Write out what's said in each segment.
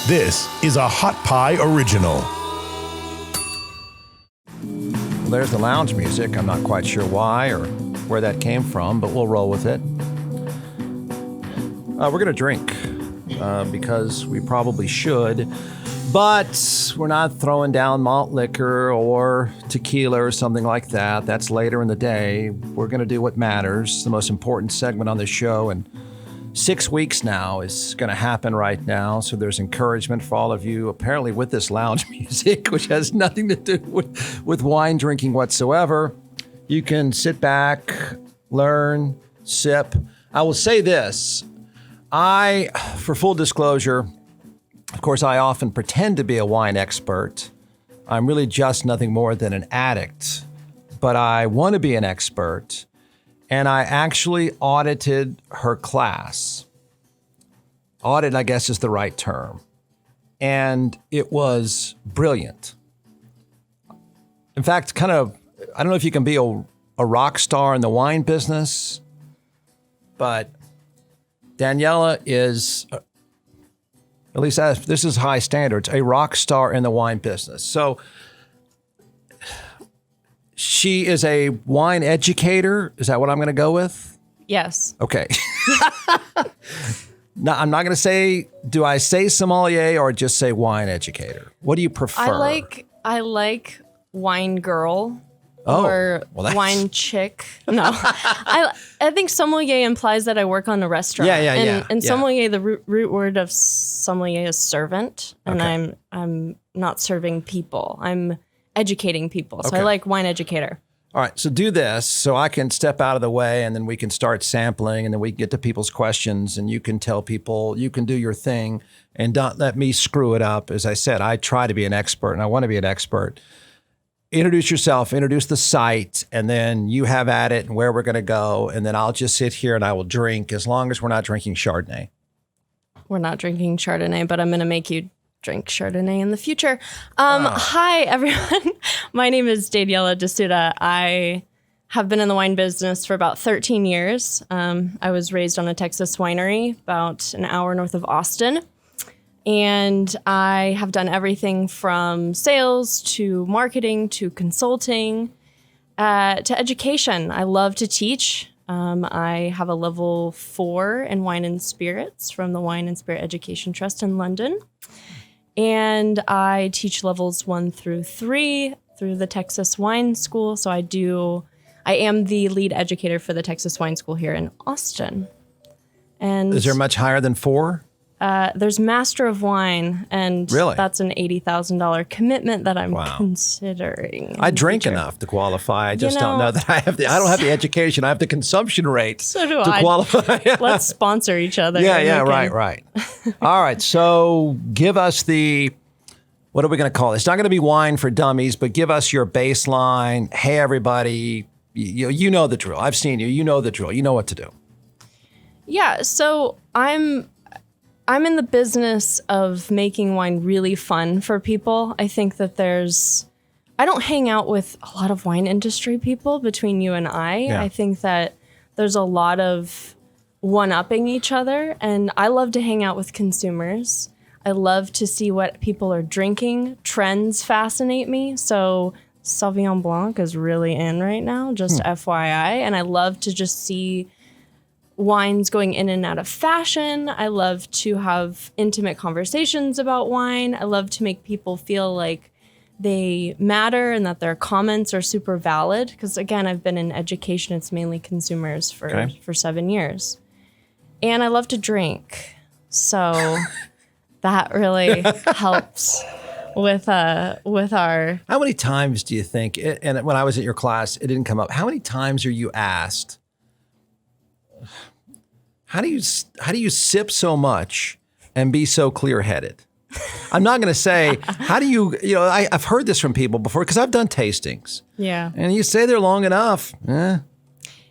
This is a Hot Pie Original. Well, there's the lounge music. I'm not quite sure why or where that came from, but we'll roll with it. We're going to drink because we probably should, but we're not throwing down malt liquor or tequila or something like that. That's later in the day. We're going to do what matters. The most important segment on the show, and 6 weeks now is going to happen right now. So there's encouragement for all of you, apparently with this lounge music, which has nothing to do with wine drinking whatsoever. You can sit back, learn, sip. I will say this. For full disclosure, of course, I often pretend to be a wine expert. I'm really just nothing more than an addict, but I want to be an expert. And I actually audited her class. Audit, I guess, is the right term. And it was brilliant. In fact, I don't know if you can be a rock star in the wine business, but Daniela is, at least this is high standards, a rock star in the wine business. So she is a wine educator. Is that what I'm going to go with? Yes. Okay. Now, I'm not going to say, do I say sommelier or just say wine educator? What do you prefer? I like wine girl Oh, or well, wine chick. No, I think sommelier implies that I work on a restaurant. And sommelier, the root word of sommelier is servant, and Okay. I'm not serving people. I'm educating people. So Okay. I like wine educator. All right, so do this so I can step out of the way, and then we can start sampling, and then we can get to people's questions, and you can tell people, you can do your thing, and don't let me screw it up. As I said, I try to be an expert, and I want to be an expert. Introduce yourself, introduce the site, and then you have at it and where we're going to go, and then I'll just sit here and I will drink as long as we're not drinking Chardonnay. We're not drinking Chardonnay, but I'm going to make you drink Chardonnay in the future. Hi, everyone. My name is Daniela D'Souza. I have been in the wine business for about 13 years. I was raised on a Texas winery about an hour north of Austin. And I have done everything from sales to marketing to consulting to education. I love to teach. I have a level 4 in wine and spirits from the Wine and Spirit Education Trust in London. And I teach levels 1 through 3 through the Texas Wine School. So I am the lead educator for the Texas Wine School here in Austin. And Is there much higher than 4? there's Master of Wine, and Really? that's an $80,000 commitment that I'm Wow. considering. I in the drink future. enough to qualify. I just don't know- know that I don't have the education. I have the consumption rate So do to I. qualify. Let's sponsor each other. Yeah, Okay. right. All right, so give us what are we going to call it? It's not going to be wine for dummies, but give us your baseline. Hey, everybody, you know the drill. I've seen you. You know the drill. You know what to do. Yeah, so I'm in the business of making wine really fun for people. I think that I don't hang out with a lot of wine industry people between you and I. Yeah. I think that there's a lot of one-upping each other, and I love to hang out with consumers. I love to see what people are drinking. Trends fascinate me. So Sauvignon Blanc is really in right now, just FYI. And I love to just see wines going in and out of fashion. I love to have intimate conversations about wine. I love to make people feel like they matter and that their comments are super valid. Because again, I've been in education. It's mainly consumers for 7 years. And I love to drink. So that really helps with our... How many times do you think, and when I was at your class, it didn't come up, how many times are you asked, how do you sip so much and be so clear-headed? I'm not going to say, how do you I've heard this from people before because I've done tastings. Yeah. And you stay there long enough. Yes.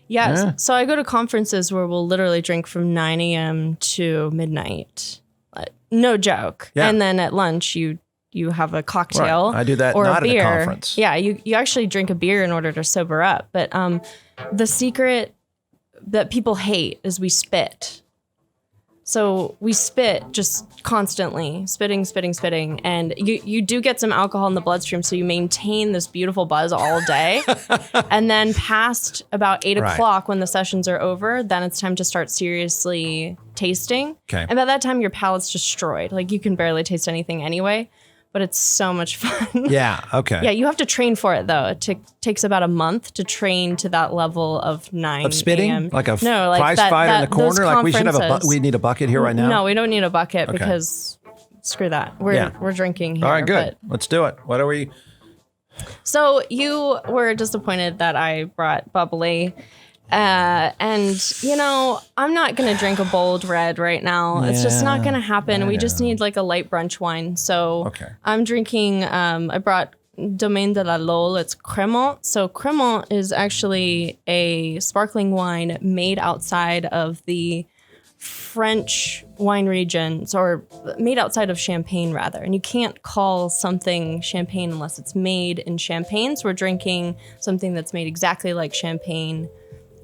Yeah. So I go to conferences where we'll literally drink from 9 a.m. to midnight. No joke. Yeah. And then at lunch, you have a cocktail. Right. I do that or not a beer. at a conference. Yeah, you actually drink a beer in order to sober up. But the secret that people hate is we spit. So we spit just constantly, spitting. And you do get some alcohol in the bloodstream, so you maintain this beautiful buzz all day. And then past about 8 o'clock when the sessions are over, then it's time to start seriously tasting. Okay. And by that time, your palate's destroyed. Like you can barely taste anything anyway. But it's so much fun. Yeah, okay. Yeah, you have to train for it, though. It takes about a month to train to that level of 9 Of spitting? a.m. Like a no, like prize that, fighter that, in the corner? Like we should have we need a bucket here right now? No, we don't need a bucket because screw that. We're drinking here. All right, good. Let's do it. What are we? So you were disappointed that I brought bubbly. And you know, I'm not gonna drink a bold red right now. It's just not gonna happen. We just need like a light brunch wine. So I'm drinking. I brought Domaine de la Lole. It's Cremant. So Cremant is actually a sparkling wine made outside of the French wine regions, or made outside of Champagne rather. And you can't call something Champagne unless it's made in Champagne. So we're drinking something that's made exactly like Champagne,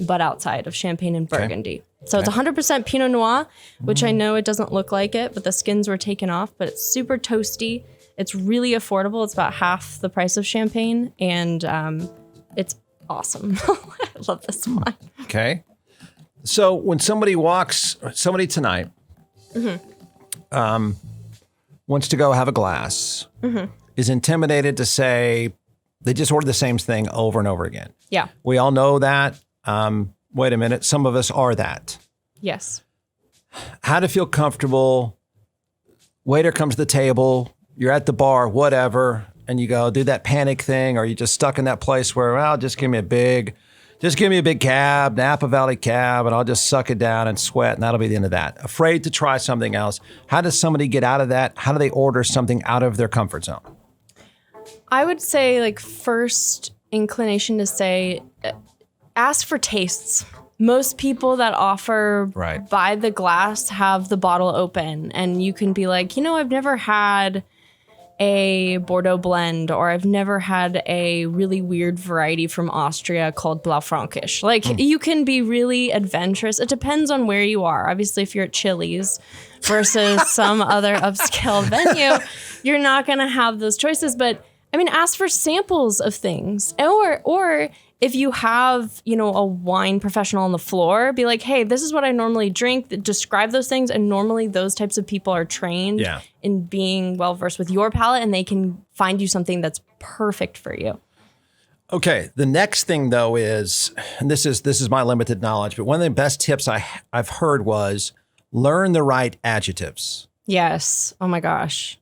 but outside of Champagne and Burgundy. So it's 100% Pinot Noir, which I know it doesn't look like it, but the skins were taken off, but it's super toasty. It's really affordable. It's about half the price of Champagne, and it's awesome. I love this wine. Okay. So when somebody tonight wants to go have a glass, is intimidated to say they just ordered the same thing over and over again. Yeah. We all know that. Wait a minute. Some of us are that. Yes. How to feel comfortable. Waiter comes to the table. You're at the bar, whatever. And you go do that panic thing. Or you just stuck in that place where, well, just give me a big cab, Napa Valley cab, and I'll just suck it down and sweat. And that'll be the end of that. Afraid to try something else. How does somebody get out of that? How do they order something out of their comfort zone? I would say like first inclination to say, ask for tastes. Most people that offer by the glass have the bottle open, and you can be like, you know, I've never had a Bordeaux blend, or I've never had a really weird variety from Austria called Blaufränkisch. Like you can be really adventurous. It depends on where you are. Obviously, if you're at Chili's versus some other upscale venue, you're not going to have those choices. But I mean, ask for samples of things, or if you have, you know, a wine professional on the floor, be like, hey, this is what I normally drink. Describe those things. And normally those types of people are trained in being well-versed with your palate, and they can find you something that's perfect for you. Okay. The next thing, though, is, and this is my limited knowledge, but one of the best tips I've heard was learn the right adjectives. Yes. Oh, my gosh,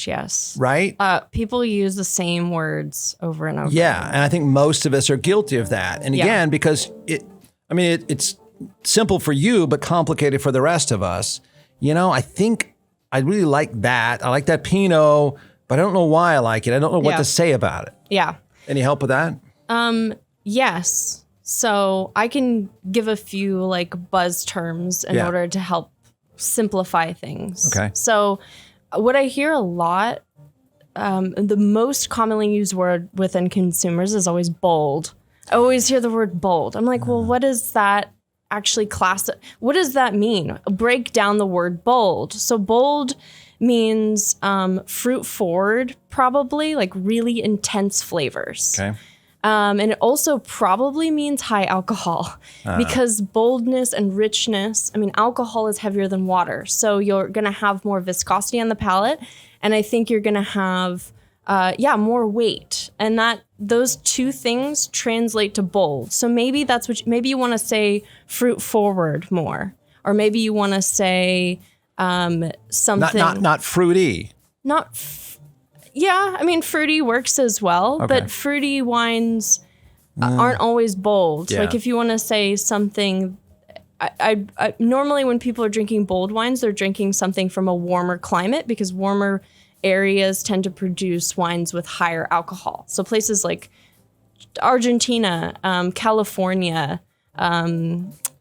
yes. Right? People use the same words over and over. Yeah, and I think most of us are guilty of that. And again, because it's simple for you, but complicated for the rest of us. You know, I think I really like that. I like that Pinot, but I don't know why I like it. I don't know what to say about it. Yeah. Any help with that? Yes. So I can give a few like buzz terms in order to help simplify things. Okay. So what I hear a lot, the most commonly used word within consumers is always bold. I always hear the word bold. I'm like, well, what is that actually what does that mean? Break down the word bold. So bold means fruit forward, probably, like really intense flavors. Okay. And it also probably means high alcohol because boldness and richness, I mean, alcohol is heavier than water. So you're going to have more viscosity on the palate. And I think you're going to have, more weight. And those two things translate to bold. So maybe maybe you want to say fruit forward more, or maybe you want to say something. Not fruity. Yeah, I mean, fruity works as well, but fruity wines aren't always bold. Yeah. Like if you want to say something, I normally when people are drinking bold wines, they're drinking something from a warmer climate, because warmer areas tend to produce wines with higher alcohol. So places like Argentina, California,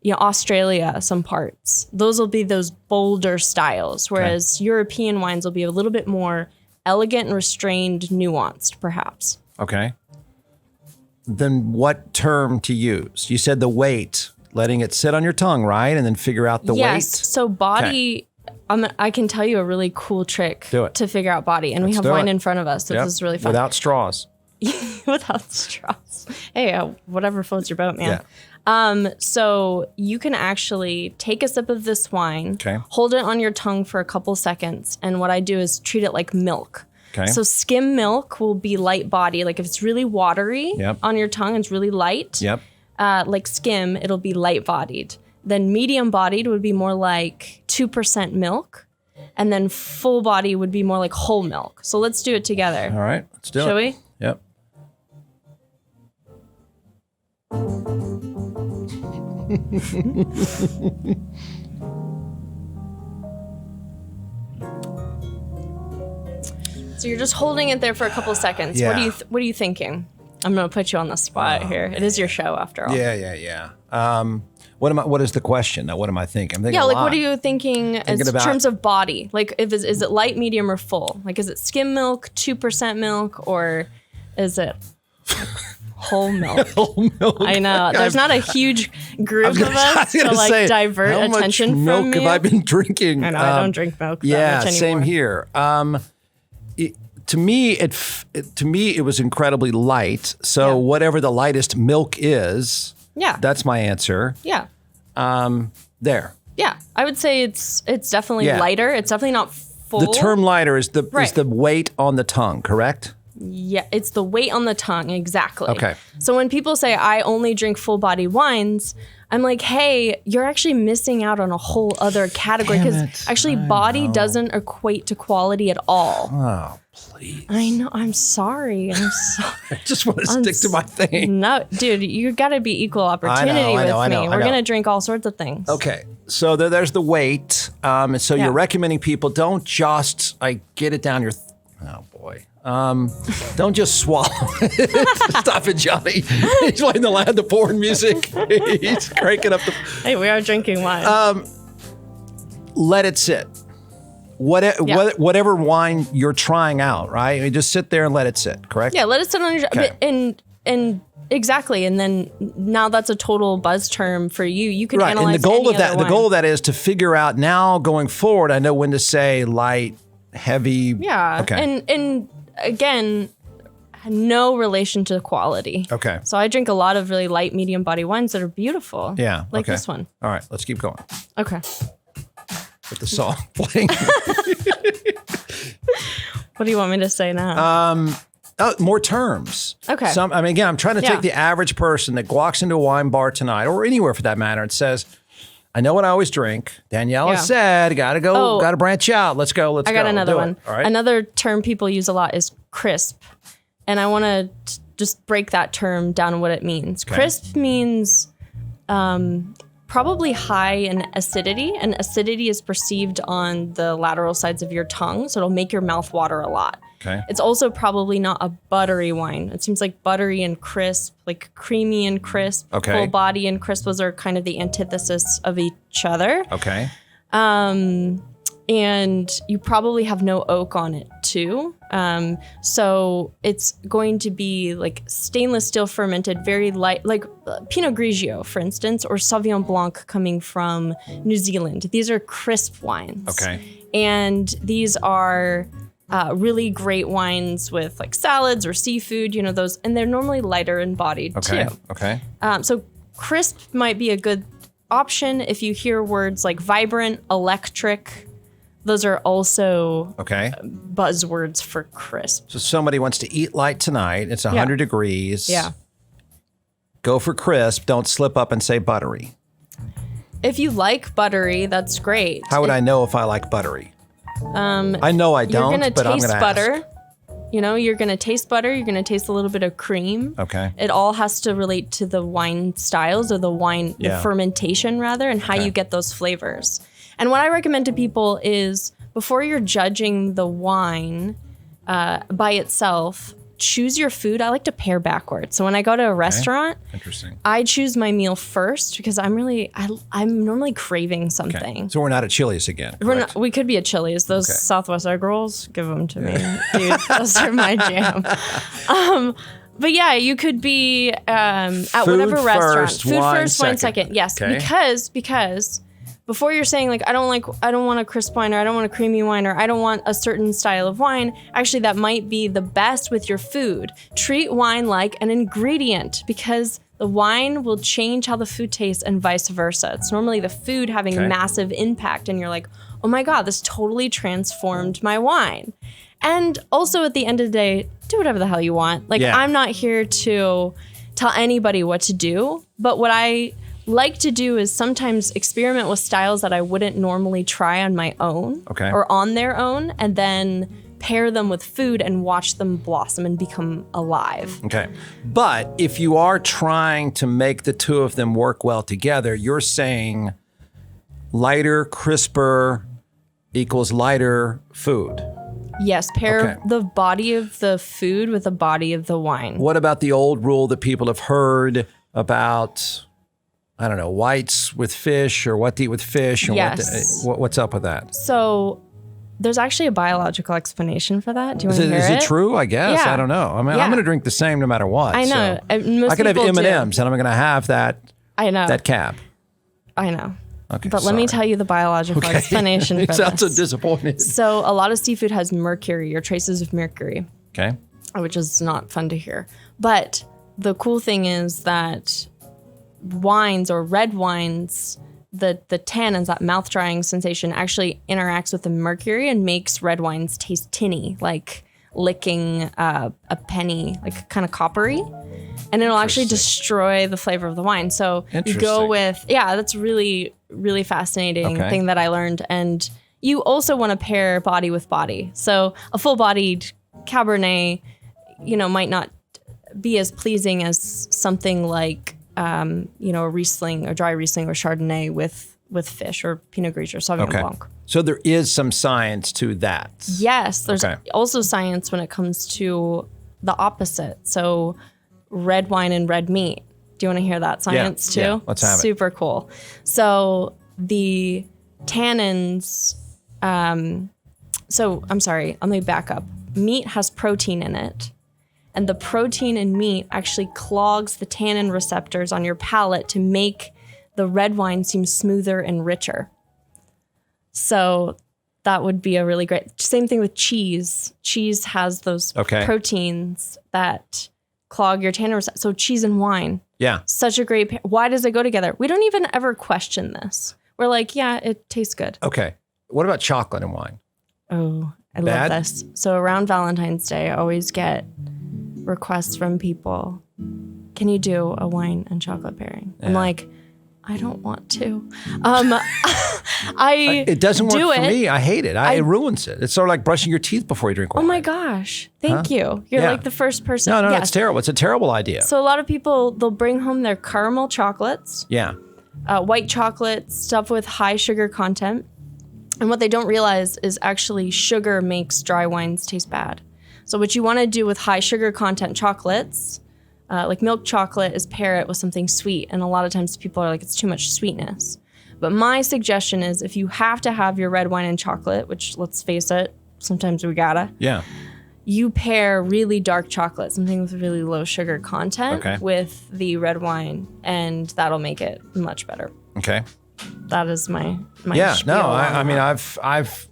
Australia, some parts, those will be those bolder styles, whereas European wines will be a little bit more elegant and restrained, nuanced, perhaps. Okay. Then what term to use? You said the weight. letting it sit on your tongue, right? And then figure out the weight. Yes. So body, I can tell you a really cool trick to figure out body. And we have wine in front of us. So this is really fun. Without straws. Without straws. Hey, whatever floats your boat, man. Yeah. So you can actually take a sip of this wine, hold it on your tongue for a couple seconds. And what I do is treat it like milk. Okay. So skim milk will be light body. Like if it's really watery on your tongue, it's really light. Like skim, it'll be light bodied. Then medium bodied would be more like 2% milk. And then full body would be more like whole milk. So let's do it together. All right, let's do it. Shall we? Yep. So you're just holding it there for a couple seconds. Yeah. What are you thinking? I'm gonna put you on the spot here. It is your show after all. Yeah. What is the question? Now, what am I thinking? I'm thinking what are you thinking in terms of body? Like, is it light, medium, or full? Like, is it skim milk, 2% milk, or is it whole milk? Whole milk. I know. There's not a huge group of us to like divert attention from milk you. Have I been drinking? I know. I don't drink milk. Yeah, that much same here. To me, it was incredibly light. So whatever the lightest milk is, that's my answer. Yeah. There. Yeah, I would say it's definitely lighter. It's definitely not full. The term lighter is the weight on the tongue, correct? Yeah, it's the weight on the tongue, exactly. Okay. So when people say, I only drink full body wines, I'm like, hey, you're actually missing out on a whole other category because actually body doesn't equate to quality at all. Oh, please. I know. I'm sorry. I just want to stick to my thing. No, dude, you got to be equal opportunity with me. We're going to drink all sorts of things. Okay. So there's the weight. So you're recommending people don't just get it down your... Oh, boy. Don't just swallow it. Stop it, Johnny. He's playing the porn music. He's cranking up the... Hey, we are drinking wine. Let it sit. Whatever wine you're trying out, right? You just sit there and let it sit, correct? Yeah, let it sit on your... Okay. And exactly. And then now that's a total buzz term for you. You can analyze and the goal of that is to figure out now going forward, I know when to say light, heavy. Yeah. Okay. And again, no relation to quality. Okay. So I drink a lot of really light, medium body wines that are beautiful. Yeah. Like this one. All right, let's keep going. Okay. With the song playing. What do you want me to say now? More terms. Okay. Again, I'm trying to take the average person that walks into a wine bar tonight or anywhere for that matter and says, I know what I always drink. Daniela said, gotta branch out. Let's go. I got another one. All right. Another term people use a lot is crisp. And I want to just break that term down and what it means. Okay. Crisp means probably high in acidity, and acidity is perceived on the lateral sides of your tongue, so it'll make your mouth water a lot. Okay. It's also probably not a buttery wine. It seems like buttery and crisp, like creamy and crisp, full body and crisp. Those are kind of the antithesis of each other. Okay. And you probably have no oak on it too. So it's going to be like stainless steel fermented, very light, like Pinot Grigio, for instance, or Sauvignon Blanc coming from New Zealand. These are crisp wines. Okay. And these are really great wines with like salads or seafood, those, and they're normally lighter in body too. Okay. So crisp might be a good option if you hear words like vibrant, electric. Those are also buzzwords for crisp. So somebody wants to eat light tonight. It's 100 degrees. Yeah. Go for crisp. Don't slip up and say buttery. If you like buttery, that's great. How would I know if I like buttery? I know I don't, but I'm going to ask. Butter. You're going to taste butter. You're going to taste a little bit of cream. Okay. It all has to relate to the wine styles or the fermentation rather, and how you get those flavors. And what I recommend to people is before you're judging the wine by itself, choose your food. I like to pair backwards. So when I go to a restaurant, I choose my meal first because I'm normally craving something. Okay. So we're not at Chili's again. We could be at Chili's. Those Southwest egg rolls, give them to me. Dude, those are my jam. But yeah, you could be at Food whatever restaurant. first, Food wine first, wine second. second. Yes, Okay. because before you're saying like I don't want a crisp wine, or I don't want a creamy wine, or I don't want a certain style of wine, actually that might be the best with your food. Treat wine like an ingredient, because the wine will change how the food tastes and vice versa. It's normally the food having Okay. massive impact, and you're like, oh my God, this totally transformed my wine. And also at the end of the day, do whatever the hell you want. Like, Yeah. I'm not here to tell anybody what to do, but what I like to do is sometimes experiment with styles that I wouldn't normally try on my own Okay. or on their own, and then pair them with food and watch them blossom and become alive. Okay. But if you are trying to make the two of them work well together, you're saying lighter, crisper equals lighter food. Yes, pair Okay. the body of the food with the body of the wine. What about the old rule that people have heard about, I don't know, whites with fish, or what to eat with fish? And Yes. what's up with that? So there's actually a biological explanation for that. Do you want to hear Is it true? I guess. Yeah. I don't know. I mean, Yeah. I'm going to drink the same no matter what. I know. So Most I could have people do. M&Ms and I'm going to have that I know. cap. I know. Okay, But let me sorry. tell you the biological explanation for It sounds so this. disappointed. So a lot of seafood has mercury or traces of mercury, Okay. which is not fun to hear. But the cool thing is that wines or red wines, the tannins, that mouth drying sensation, actually interacts with the mercury and makes red wines taste tinny, like licking a penny, like kind of coppery. And it'll actually destroy the flavor of the wine. So you go Interesting. with, that's really, really fascinating Okay. thing that I learned. And you also want to pair body with body. So a full-bodied Cabernet, might not be as pleasing as something like, a Riesling or dry Riesling or Chardonnay with fish, or Pinot Gris or Sauvignon Okay. Blanc. So there is some science to that. Yes, there's Okay. also science when it comes to the opposite. So red wine and red meat. Do you want to hear that science too? yeah, let's have it. Super cool. So the tannins, so I'm sorry, let me back up. Meat has protein in it. And the protein in meat actually clogs the tannin receptors on your palate to make the red wine seem smoother and richer. So that would be a really great, same thing with cheese. Cheese has those Okay. proteins that clog your tannin receptors. So cheese and wine, Yeah. such a great pair. Why does it go together? We don't even ever question this. We're like, yeah, it tastes good. Okay. What about chocolate and wine? Oh, I Bad? love this. So around Valentine's Day, I always get requests from people. Can you do a wine and chocolate pairing? I'm like, I don't want to. It doesn't work do for it. me. I hate it. It ruins it. It's sort of like brushing your teeth before you drink wine. Oh my gosh. Thank you. You're Yeah. like the first person. No, Yes. it's terrible. It's a terrible idea. So a lot of people, they'll bring home their caramel chocolates, Yeah. white chocolate, stuff with high sugar content. And what they don't realize is actually sugar makes dry wines taste bad. So what you want to do with high sugar content chocolates, like milk chocolate, is pair it with something sweet. And a lot of times people are like, it's too much sweetness. But my suggestion is, if you have to have your red wine and chocolate, which, let's face it, sometimes we gotta, Yeah. you pair really dark chocolate, something with really low sugar content, Okay. with the red wine, and that'll make it much better. Okay. That is my Yeah. spiel No, on I mean, that. I've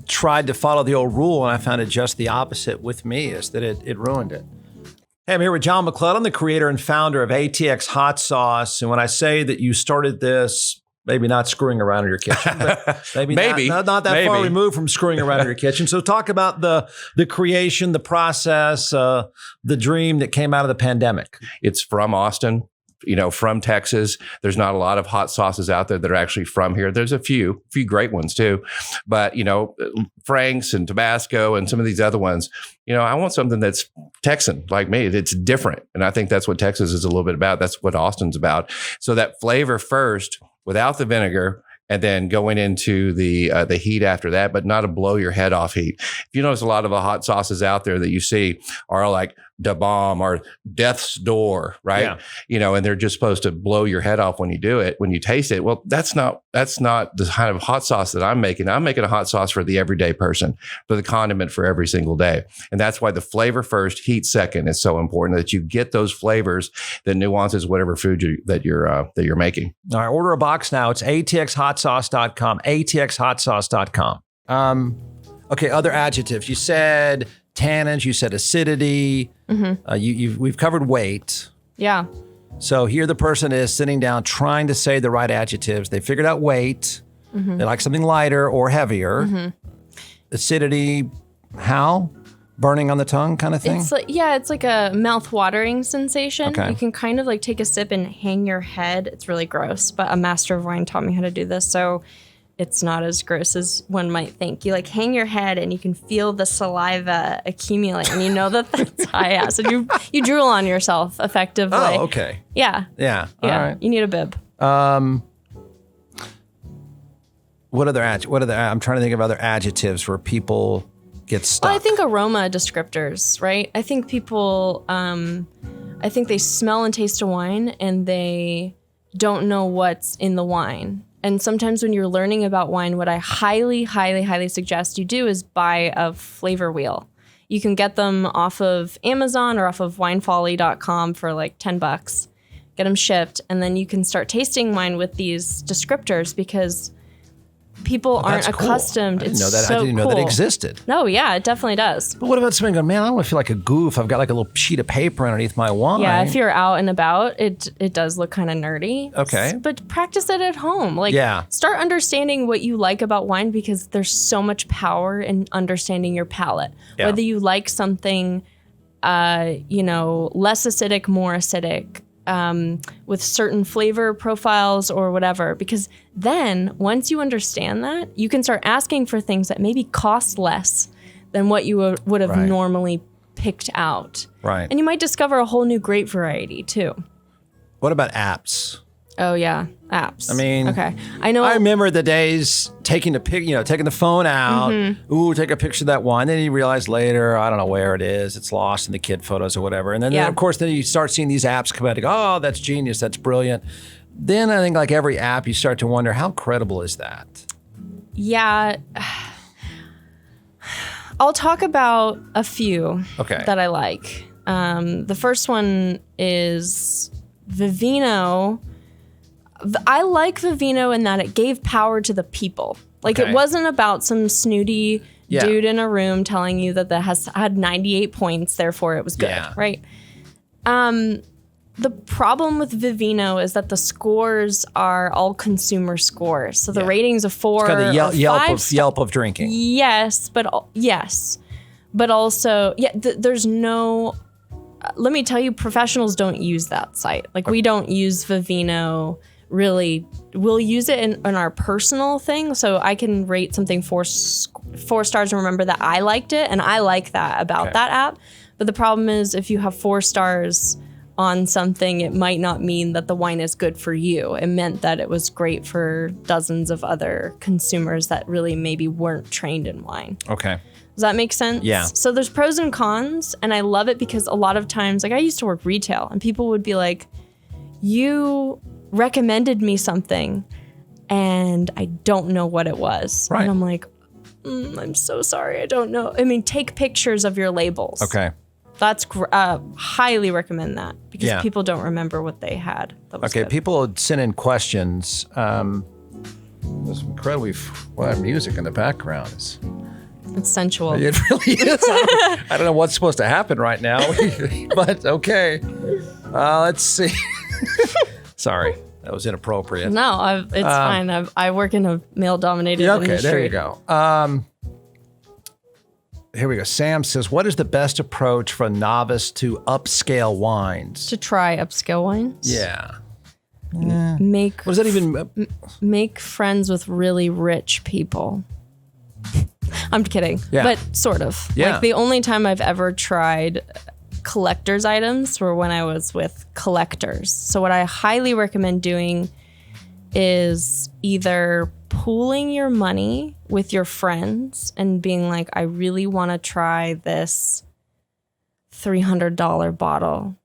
tried to follow the old rule, and I found it just the opposite with me, is that it ruined it. Hey, I'm here with John McClellan, the creator and founder of ATX Hot Sauce. And when I say that you started this, maybe not screwing around in your kitchen, but maybe not that far removed from screwing around in your kitchen. So talk about the creation, the process, the dream that came out of the pandemic. It's from Austin, from Texas. There's not a lot of hot sauces out there that are actually from here. There's a few great ones too. But, Frank's and Tabasco and some of these other ones, I want something that's Texan like me. It's different. And I think that's what Texas is a little bit about. That's what Austin's about. So that flavor first without the vinegar, and then going into the heat after that, but not a blow your head off heat. If you notice, a lot of the hot sauces out there that you see are like Da Bomb or Death's Door, right? Yeah. You know, and they're just supposed to blow your head off when you do it, when you taste it. Well, that's not the kind of hot sauce that I'm making. I'm making a hot sauce for the everyday person, for the condiment for every single day. And that's why the flavor first, heat second is so important, that you get those flavors, the nuances, whatever food that you're making. All right, order a box now. It's atxhotsauce.com, atxhotsauce.com. Okay, other adjectives. You said tannins, you said acidity. We've covered weight. Yeah. So here the person is sitting down trying to say the right adjectives. They figured out weight. They like something lighter or heavier. Acidity, how? Burning on the tongue kind of thing? It's like a mouth-watering sensation. Okay. You can kind of like take a sip and hang your head. It's really gross, but a master of wine taught me how to do this, so it's not as gross as one might think. You like hang your head and you can feel the saliva accumulate, and you know that that's high acid. You drool on yourself effectively. Oh, okay. Yeah. Yeah. All right. You need a bib. What other I'm trying to think of other adjectives where people get stuck. Well, I think aroma descriptors, right? I think people, I think they smell and taste a wine and they don't know what's in the wine. And sometimes when you're learning about wine, what I highly, highly, highly suggest you do is buy a flavor wheel. You can get them off of Amazon or off of winefolly.com for like $10. Get them shipped, and then you can start tasting wine with these descriptors, because people aren't That's cool. accustomed. I didn't It's know that. so I didn't know that cool. existed. No, yeah, it definitely does. But what about somebody going, man, I don't want to feel like a goof. I've got like a little sheet of paper underneath my wine. Yeah, if you're out and about, it does look kind of nerdy. Okay. But practice it at home. Like, start understanding what you like about wine, because there's so much power in understanding your palate. Yeah. Whether you like something, less acidic, more acidic, with certain flavor profiles or whatever. Because then once you understand that, you can start asking for things that maybe cost less than what you would have normally picked out. Right. And you might discover a whole new grape variety too. What about apps? Oh yeah, apps. I mean, okay. I know. I remember the days taking the phone out. Ooh, take a picture of that wine. Then you realize later, I don't know where it is. It's lost in the kid photos or whatever. And then of course, then you start seeing these apps come out and go, oh, that's genius. That's brilliant. Then I think like every app, you start to wonder, how credible is that? Yeah. I'll talk about a few that I like. The first one is Vivino. I like Vivino in that it gave power to the people. Like, it wasn't about some snooty dude in a room telling you that had 98 points, therefore it was good, right? The problem with Vivino is that the scores are all consumer scores. So the ratings of 4 it's kind of the or 5 Yelp of drinking. Yes, but also, there's no... let me tell you, professionals don't use that site. Like, we don't use Vivino. Really, we'll use it in our personal thing, so I can rate something 4 stars and remember that I liked it, and I like that about that app. But the problem is, if you have 4 stars on something, it might not mean that the wine is good for you. It meant that it was great for dozens of other consumers that really maybe weren't trained in wine. Okay. Does that make sense? Yeah. So there's pros and cons, and I love it because a lot of times, like, I used to work retail, and people would be like, you recommended me something and I don't know what it was. Right. And I'm like, I'm so sorry, I don't know. I mean, take pictures of your labels. Okay. That's highly recommend that, because people don't remember what they had. That was good. People would send in questions. There's incredibly music in the background. It's sensual. It really is. I don't know what's supposed to happen right now, but okay. Let's see. Sorry, that was inappropriate. No, it's fine. I work in a male-dominated industry. Okay, there you go. Here we go. Sam says, what is the best approach for a novice to upscale wines? To try upscale wines? Yeah. What does that even... Make friends with really rich people. I'm kidding. Yeah. But sort of. Yeah. Like, the only time I've ever tried collector's items were when I was with collectors. So what I highly recommend doing is either pooling your money with your friends and being like, I really want to try this $300 bottle.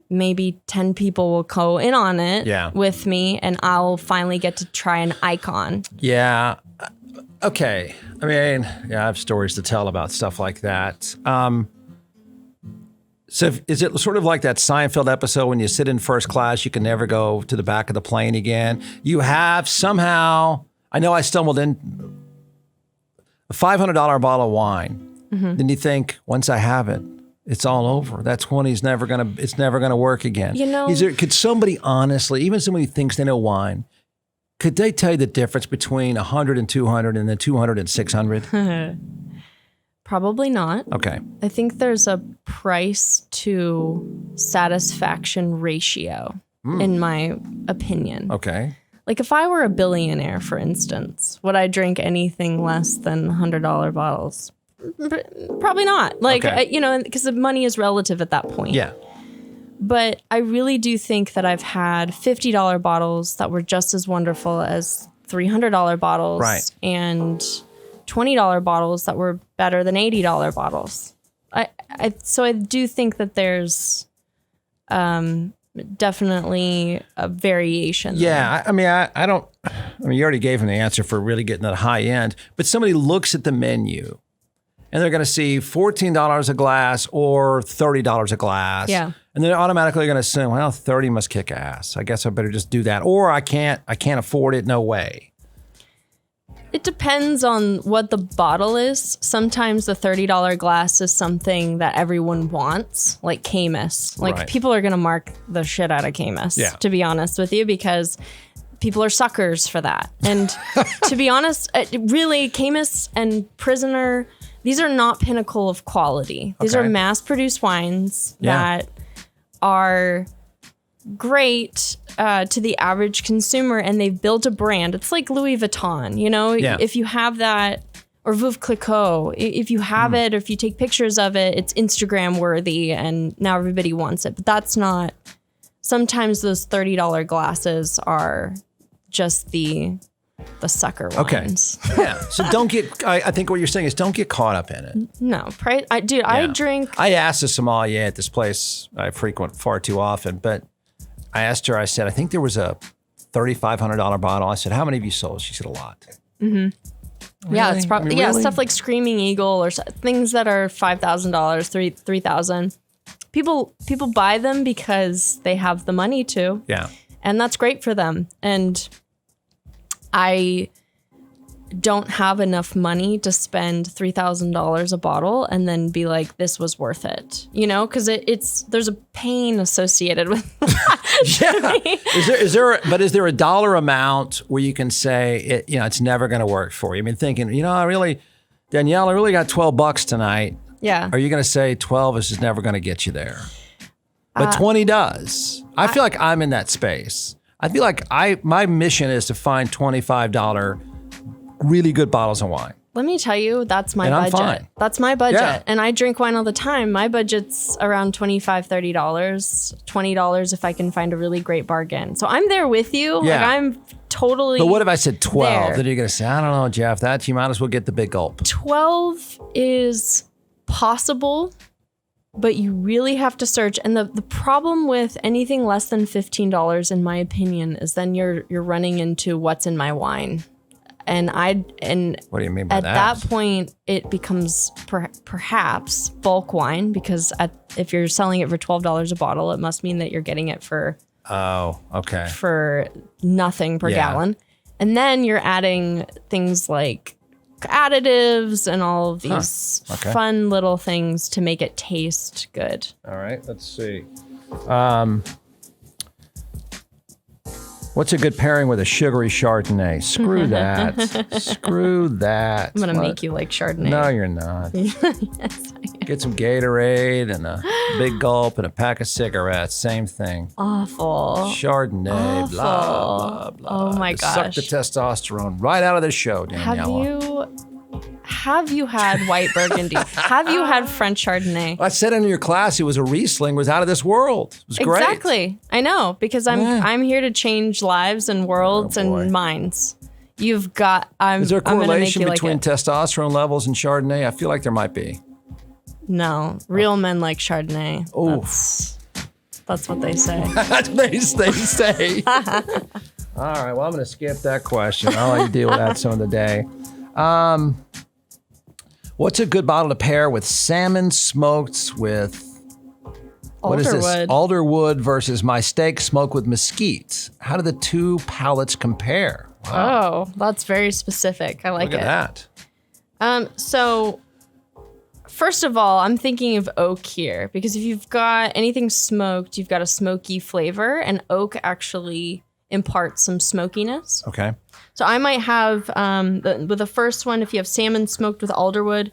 Maybe 10 people will go in on it with me, and I'll finally get to try an icon. Yeah. Okay. I mean, I have stories to tell about stuff like that. So is it sort of like that Seinfeld episode when you sit in first class, you can never go to the back of the plane again? You have somehow, I know I stumbled in a $500 bottle of wine. Then you think, once I have it, it's all over. That 20 is never gonna work again. You know, could somebody honestly, even somebody who thinks they know wine, could they tell you the difference between 100 and 200 and then 200 and 600? Probably not. Okay. I think there's a price to satisfaction ratio, in my opinion. Okay. Like if I were a billionaire, for instance, would I drink anything less than $100 bottles? Probably not. Like, because the money is relative at that point. Yeah. But I really do think that I've had $50 bottles that were just as wonderful as $300 bottles. Right. And $20 bottles that were better than $80 bottles. So I do think that there's definitely a variation. Yeah. I mean, you already gave him the answer for really getting that high end, but somebody looks at the menu and they're going to see $14 a glass or $30 a glass. Yeah. And they're automatically going to assume, well, 30 must kick ass. I guess I better just do that. Or I can't afford it. No way. It depends on what the bottle is. Sometimes the $30 glass is something that everyone wants, like Camus. Like people are going to mark the shit out of Camus, to be honest with you, because people are suckers for that. And to be honest, really, Camus and Prisoner, these are not pinnacle of quality. These are mass-produced wines that are great to the average consumer, and they've built a brand. It's like Louis Vuitton, if you have that, or Veuve Clicquot, if you have it, or if you take pictures of it, it's Instagram worthy, and now everybody wants it. But that's not, sometimes those $30 glasses are just the sucker wines. Okay. Yeah. So don't get, I think what you're saying is don't get caught up in it. No. I drink. I asked a sommelier at this place I frequent far too often, but I asked her, I said, I think there was a $3,500 bottle. I said, how many have you sold? She said, a lot. Mm-hmm. Really? Yeah, it's probably, Really? stuff like Screaming Eagle or things that are $5,000, $3,000. People buy them because they have the money to. Yeah. And that's great for them. And I don't have enough money to spend $3,000 a bottle and then be like, this was worth it, because there's a pain associated with that. Yeah. Is there a dollar amount where you can say it's never going to work for you? I mean, thinking, Danielle, I really got $12 tonight. Yeah. Are you going to say 12 is just never going to get you there? But 20 does. I feel like I'm in that space. I feel like my mission is to find $25 really good bottles of wine. Let me tell you, that's my budget. I'm fine. That's my budget. Yeah. And I drink wine all the time. My budget's around $25, $30, $20 if I can find a really great bargain. So I'm there with you. Yeah. Like I'm totally. But what if I said 12? there. Then you're going to say, I don't know, Jeff, that you might as well get the big gulp. 12 is possible, but you really have to search. And the problem with anything less than $15, in my opinion, is then you're running into what's in my wine. And what do you mean by that? At that point, it becomes perhaps bulk wine, because if you're selling it for $12 a bottle, it must mean that you're getting it for nothing per gallon. And then you're adding things like additives and all of these fun little things to make it taste good. All right, let's see. What's a good pairing with a sugary Chardonnay? Screw that. Screw that. I'm going to make you like Chardonnay. No, you're not. Yes, I am. Get some Gatorade and a big gulp and a pack of cigarettes. Same thing. Awful. Chardonnay, blah, blah, blah. Oh my Just suck gosh. the testosterone right out of this show, Daniela. Have you had white Burgundy? Have you had French Chardonnay? I said in your class it was a Riesling, was out of this world. It was great. Exactly. I know, because I'm here to change lives and worlds and minds. You've got. Is there a correlation I'm gonna make you between like it. testosterone levels and Chardonnay? I feel like there might be. No, real men like Chardonnay. Oh. That's what they say. That's what they say. All right, well, I'm going to skip that question. I'll let you deal with that some of the day. What's a good bottle to pair with salmon smoked with... What is this? Alderwood versus my steak smoked with mesquite. How do the two palates compare? Wow. Oh, that's very specific. I like Look it. at that. So first of all, I'm thinking of oak here because if you've got anything smoked, you've got a smoky flavor, and oak actually imparts some smokiness. Okay. So I might have with the first one, if you have salmon smoked with alderwood,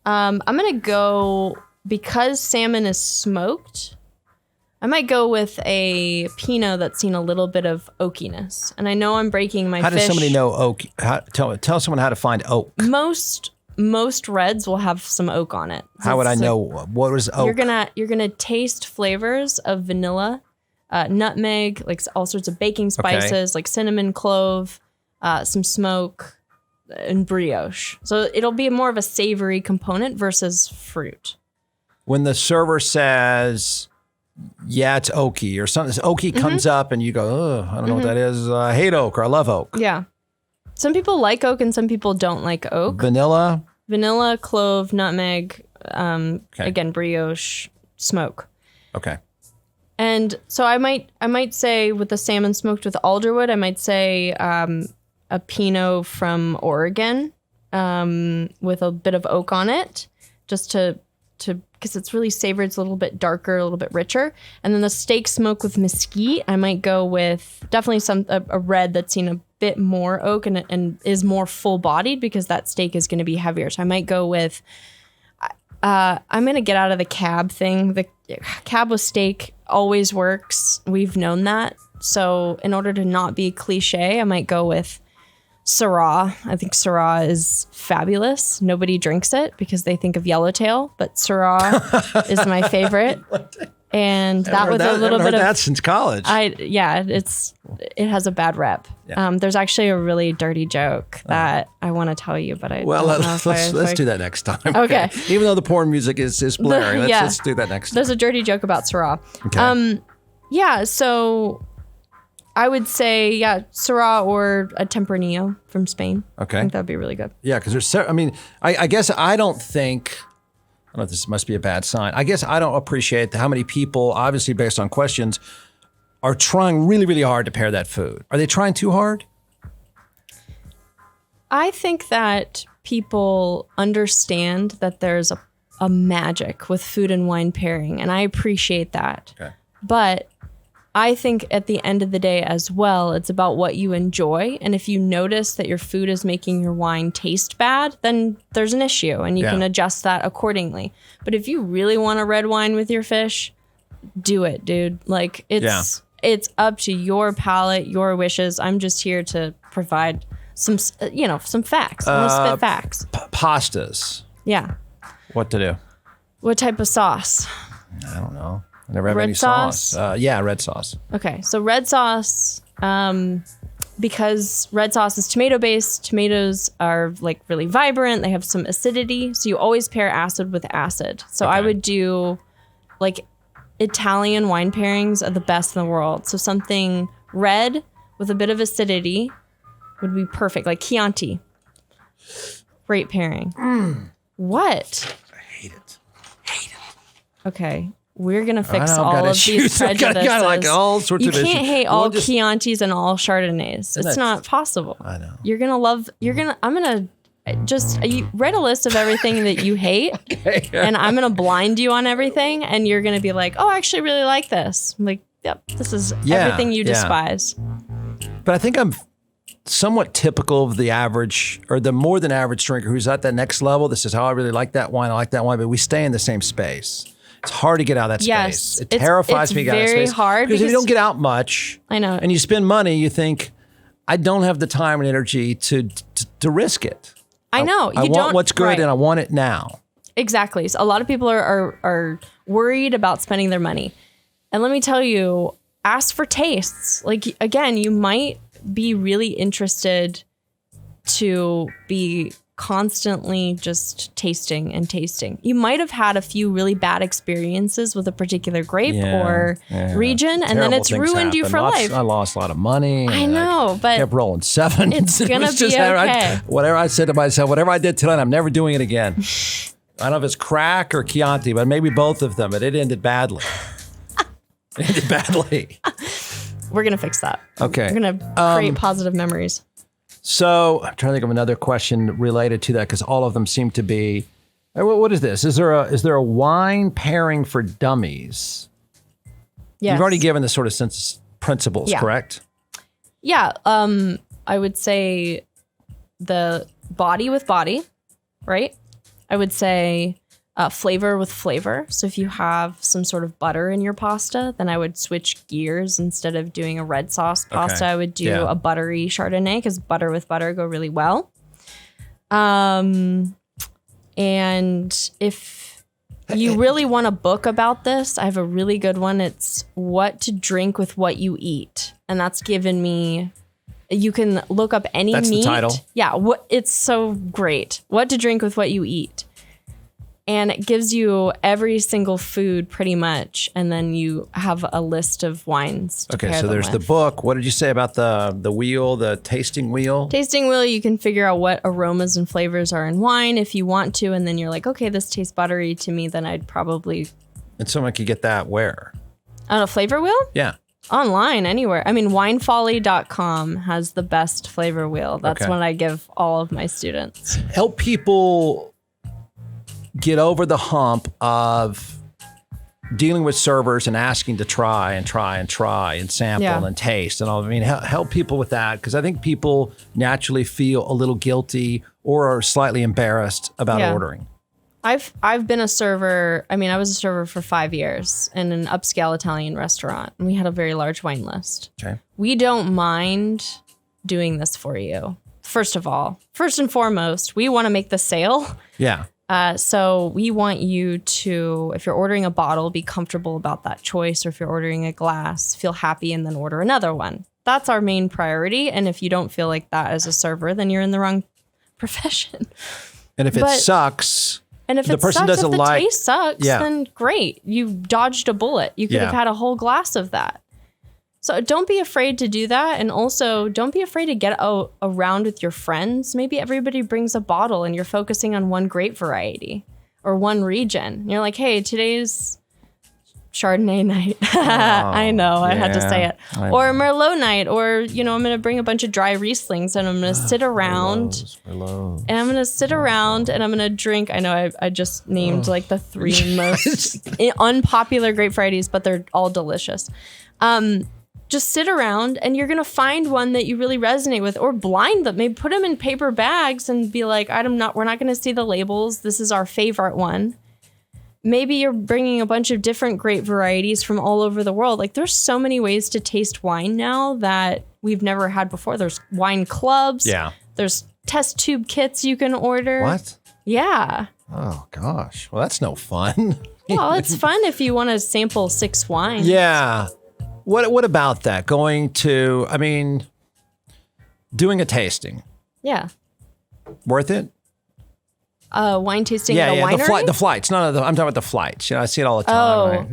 I'm gonna go. Because salmon is smoked, I might go with a Pinot that's seen a little bit of oakiness. And I know I'm breaking my How fish. does somebody know oak? Tell someone how to find oak. Most reds will have some oak on it. So How would I it's know what is oak? You're gonna taste flavors of vanilla, nutmeg, like all sorts of baking spices, like cinnamon, clove, some smoke, and brioche. So it'll be more of a savory component versus fruit. When the server says, yeah, it's oaky or something, this oaky comes up and you go, oh, I don't know what that is. I hate oak or I love oak. Yeah. Some people like oak and some people don't like oak. Vanilla, clove, nutmeg, again, brioche, smoke. Okay. And so I might say with the salmon smoked with alderwood, I might say a Pinot from Oregon with a bit of oak on it, just to because it's really savory. It's a little bit darker, a little bit richer. And then the steak smoke with mesquite, I might go with definitely a red that's seen a bit more oak and is more full bodied because that steak is going to be heavier. So I might go with, I'm going to get out of the cab thing. The cab with steak always works. We've known that. So in order to not be cliche, I might go with Syrah. I think Syrah is fabulous. Nobody drinks it because they think of Yellowtail, but Syrah is my favorite. And that with a little bit of that since college. It has a bad rep. Yeah. There's actually a really dirty joke that I want to tell you, but let's do that next time. Okay. Even though the porn music is blaring, let's do that next time. There's a dirty joke about Syrah. Okay. So I would say, Syrah or a Tempranillo from Spain. Okay. I think that'd be really good. Yeah, because there's, I guess I don't know if this must be a bad sign. I guess I don't appreciate how many people, obviously based on questions, are trying really, really hard to pair that food. Are they trying too hard? I think that people understand that there's a magic with food and wine pairing, and I appreciate that. Okay. But I think at the end of the day as well, it's about what you enjoy. And if you notice that your food is making your wine taste bad, then there's an issue and you can adjust that accordingly. But if you really want a red wine with your fish, do it, dude. Like it's up to your palate, your wishes. I'm just here to provide some facts. I'm gonna spit facts. Pastas. Yeah. What to do? What type of sauce? I don't know. I never have Red any sauce. Red sauce. Okay, so red sauce, because red sauce is tomato based. Tomatoes are like really vibrant. They have some acidity, so you always pair acid with acid. So I would do like Italian wine pairings are the best in the world. So something red with a bit of acidity would be perfect, like Chianti. Great pairing. What? I hate it. Okay. We're going to fix all of these prejudices. Got like all sorts of issues. You can't hate all Chiantis and all Chardonnays. It's not possible. I know. I'm going to you write a list of everything that you hate, and I'm going to blind you on everything, and you're going to be like, oh, I actually really like this. I'm like, yep, this is everything you despise. But I think I'm somewhat typical of the average or the more than average drinker who's at that next level. This is how I really like that wine. I like that wine, but we stay in the same space. It's hard to get out of that space. It terrifies me to get out of that space. It's very hard because if you don't get out much, I know, and you spend money, you think, I don't have the time and energy to risk it. I know. I want what's good and I want it now. Exactly. So a lot of people are worried about spending their money. And let me tell you, ask for tastes. Like, again, you might be really interested to be constantly just tasting and tasting. You might have had a few really bad experiences with a particular grape or region, and then it's ruined you for life. I lost a lot of money. I know, but kept rolling sevens. It's going to be okay. Whatever I said to myself, whatever I did tonight, I'm never doing it again. I don't know if it's crack or Chianti, but maybe both of them, but it ended badly. It ended badly. We're going to fix that. Okay. We're going to create positive memories. So I'm trying to think of another question related to that because all of them seem to be. What is this? Is there a wine pairing for dummies? Yes. You've already given the sort of sense principles, correct? Yeah. I would say the body with body, right? I would say flavor with flavor. So if you have some sort of butter in your pasta, then I would switch gears. Instead of doing a red sauce pasta, I would do a buttery Chardonnay because butter with butter go really well. And if you really want a book about this, I have a really good one. It's What to Drink with What You Eat. And that's given me... You can look up any meat. That's the title? Yeah. It's so great. What to Drink with What You Eat. And it gives you every single food pretty much. And then you have a list of wines to pair so them there's with. the book. What did you say about the wheel, the tasting wheel? Tasting wheel, you can figure out what aromas and flavors are in wine if you want to. And then you're like, okay, this tastes buttery to me. Then I'd probably... And someone could get that where? On a flavor wheel? Yeah. Online, anywhere. I mean, winefolly.com has the best flavor wheel. That's what I give all of my students. Help people get over the hump of dealing with servers and asking to try and sample and taste and all. I mean, help people with that because I think people naturally feel a little guilty or are slightly embarrassed about ordering. I've been a server. I mean, I was a server for 5 years in an upscale Italian restaurant, and we had a very large wine list. Okay. We don't mind doing this for you. First and foremost, we want to make the sale. Yeah. So we want you to, if you're ordering a bottle, be comfortable about that choice, or if you're ordering a glass, feel happy and then order another one. That's our main priority. And if you don't feel like that as a server, then you're in the wrong profession. And if it sucks. And if the person doesn't like the taste sucks, then great. You dodged a bullet. You could have had a whole glass of that. So don't be afraid to do that. And also don't be afraid to get around with your friends. Maybe everybody brings a bottle and you're focusing on one grape variety or one region. You're like, hey, today's Chardonnay night. I know, I had to say it. Or Merlot night, or, I'm going to bring a bunch of dry Rieslings and I'm going to sit around. Merlot. And I'm going to sit around and I'm going to drink. I know I just named like the 3 most unpopular grape varieties, but they're all delicious. Just sit around and you're going to find one that you really resonate with, or blind them. Maybe put them in paper bags and be like, we're not going to see the labels. This is our favorite one. Maybe you're bringing a bunch of different grape varieties from all over the world. Like, there's so many ways to taste wine now that we've never had before. There's wine clubs. Yeah. There's test tube kits you can order. What? Yeah. Oh, gosh. Well, that's no fun. Well, it's fun if you want to sample 6 wines. Yeah. What about that? Doing a tasting. Yeah. Worth it? Wine tasting at a winery? The flights. No, I'm talking about the flights. I see it all the time.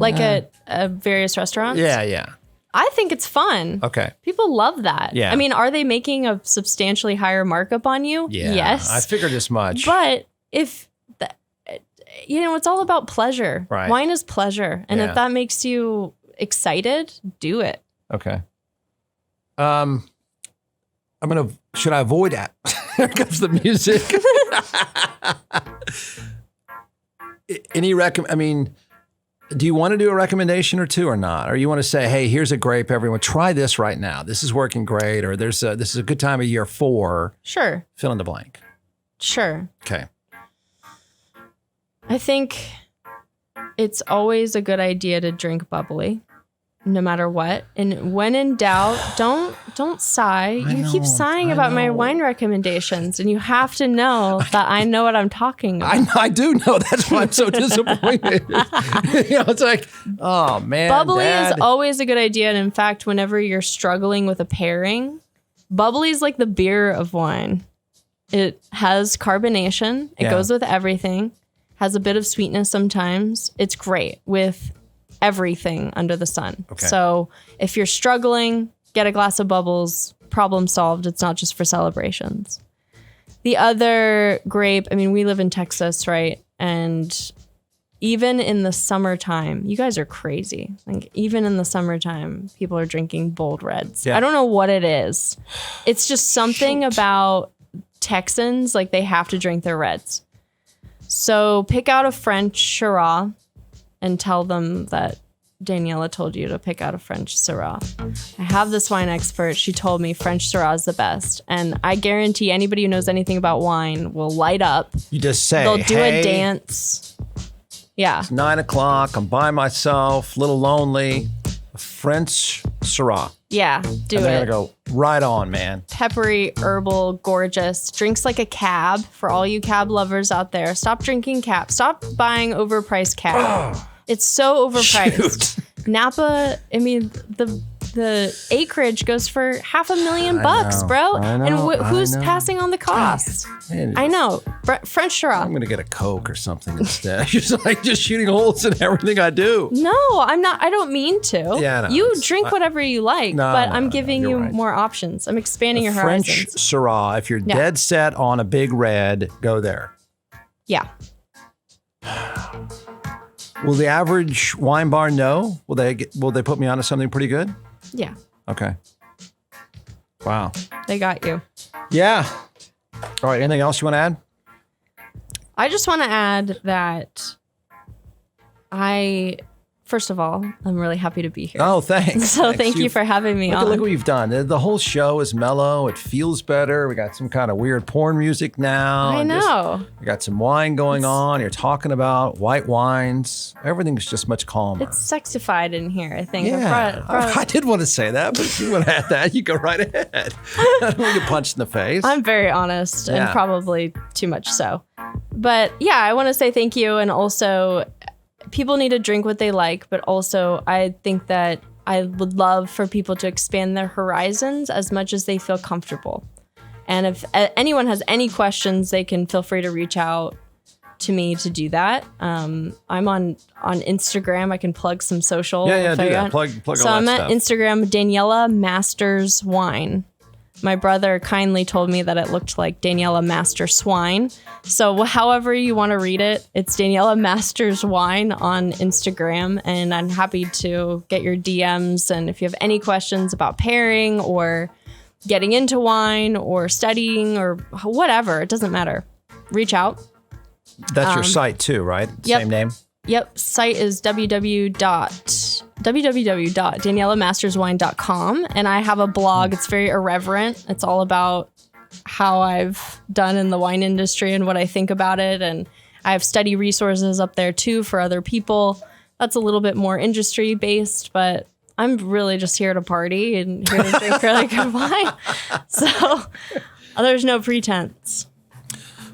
At various restaurants? Yeah. I think it's fun. Okay. People love that. Yeah. I mean, are they making a substantially higher markup on you? Yeah. Yes. I figured as much. But if, it's all about pleasure. Right. Wine is pleasure. And if that makes you excited, do it. Okay. Should I avoid that? Here comes the music. Do you want to do a recommendation or two or not? Or you want to say, hey, here's a grape, everyone, try this right now. This is working great. Or this is a good time of year for. Sure. Fill in the blank. Sure. Okay. I think it's always a good idea to drink bubbly, no matter what. And when in doubt, don't sigh. You keep sighing about my wine recommendations, and you have to know that I know what I'm talking about. I do know. That's why I'm so disappointed. It's like, oh man. Bubbly Dad. is always a good idea. And in fact, whenever you're struggling with a pairing, bubbly is like the beer of wine. It has carbonation. It Yeah. goes with everything. Has a bit of sweetness sometimes. It's great with everything under the sun. Okay. So if you're struggling, get a glass of bubbles. Problem solved. It's not just for celebrations. The other grape, I mean, we live in Texas, right? And even in the summertime, you guys are crazy. Like, even in the summertime, people are drinking bold reds. Yeah. I don't know what it is. It's just something about Texans, like they have to drink their reds. So pick out a French Syrah and tell them that Daniela told you to pick out a French Syrah. I have this wine expert. She told me French Syrah is the best. And I guarantee anybody who knows anything about wine will light up. You just say, They'll do hey, a dance. Yeah. 9 o'clock. I'm by myself, a little lonely. A French Syrah. Yeah. Do And they're it. going to go right on, man. Peppery, herbal, gorgeous. Drinks like a cab for all you cab lovers out there. Stop drinking cab. Stop buying overpriced cab. It's so overpriced. Napa, I mean, the acreage goes for $500,000, bro. I know, And who's I know. passing on the cost? Man, I know. French Syrah. I'm going to get a Coke or something instead. You're like just shooting holes in everything I do. No, I'm not. I don't mean to. Yeah, no, you it's- drink whatever you like, No, but no, I'm no, giving you're you right. more options. I'm expanding your French horizons. Syrah, if you're dead set on a big red, go there. Yeah. Will the average wine bar know? Will they put me onto something pretty good? Yeah. Okay. Wow. They got you. Yeah. All right. Anything else you want to add? I just want to add that first of all, I'm really happy to be here. Oh, thanks. So Thanks. thank you You've- for having me Look on. what you've done. The whole show is mellow. It feels better. We got some kind of weird porn music now. I and just- know. we got some wine going on. You're talking about white wines. Everything's just much calmer. It's sexified in here, I think. Yeah, I did want to say that, but if you want to add that, you go right ahead. I don't want to get punched in the face. I'm very honest Yeah. and probably too much so. But yeah, I want to say thank you. And also, people need to drink what they like. But also, I think that I would love for people to expand their horizons as much as they feel comfortable. And if anyone has any questions, they can feel free to reach out to me to do that. I'm on Instagram. I can plug some social. Yeah, if do I that. want. Plug So all I'm that at stuff. Instagram, Daniela Masters Wine. My brother kindly told me that it looked like Daniela Master Swine. So however you want to read it, it's Daniela Masters Wine on Instagram. And I'm happy to get your DMs. And if you have any questions about pairing or getting into wine or studying or whatever, it doesn't matter. Reach out. That's your site too, right? Yep. Same name. Yep. Site is www.danielamasterswine.com. And I have a blog. It's very irreverent. It's all about how I've done in the wine industry and what I think about it. And I have study resources up there too for other people. That's a little bit more industry based, but I'm really just here to party and here to drink really good wine. So there's no pretense.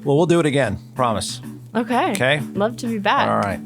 Well, we'll do it again. Promise. Okay. Okay. Love to be back. All right.